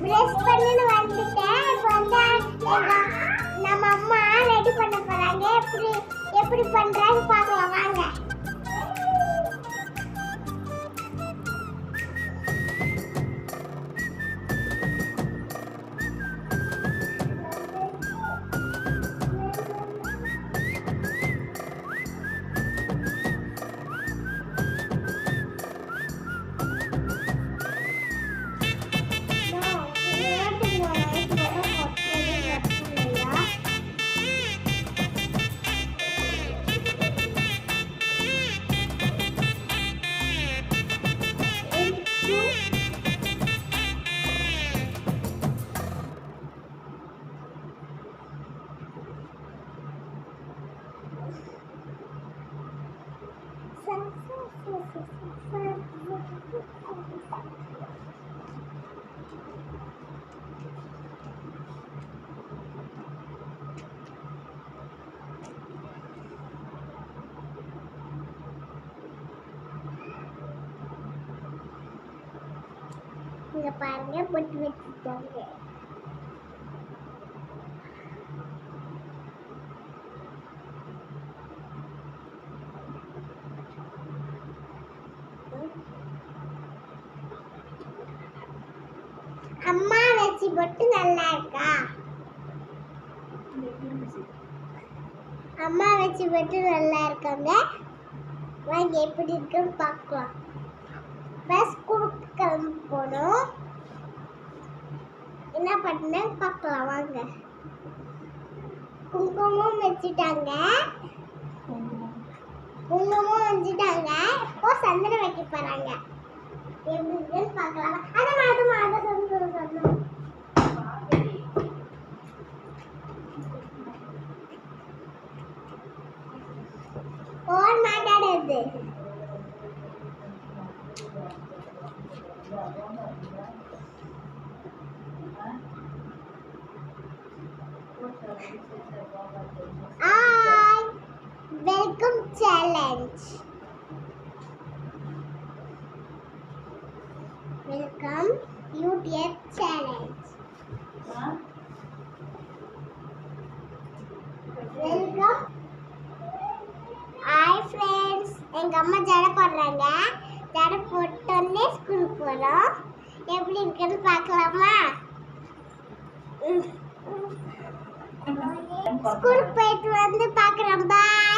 Brush பண்ணிட்டு வந்துட்டேன். இப்போ வந்து நம்ம அம்மா ரெடி பண்ண போறாங்க. எப்படி பண்றாங்க பார்க்கலாம் வாங்க. இங்க பாருங்க பொட்டு வச்சிட்டாங்க. அம்மா வச்சி பொட்டு நல்லா இருக்கா? அம்மா வச்சி பொட்டு நல்லா இருக்காங்க. வாங்க எப்படி இருக்குன்னு பார்க்கலாம். பஸ் குடுக்க போனோம். என்ன பண்ண பார்க்கலாம் வாங்க. குங்குமம் வச்சிட்டாங்க. இப்போ சந்தனம் வைக்க போறாங்க. எப்படி இருக்குன்னு பார்க்கலாம். அத சொன்னோம். Own மாட்டாடுது. Welcome challenge. Welcome YouTube challenge. Welcome. Hi friends. எங்க அம்மா ஜட போடுறாங்க. ஜட போட்டோன்னே ஸ்கூலுக்கு போறோம். எப்படி இருக்குன்னு பார்க்கலாமா? ஸ்கூலுக்கு போயிட்டு வந்து பார்க்குறோம். பாய்.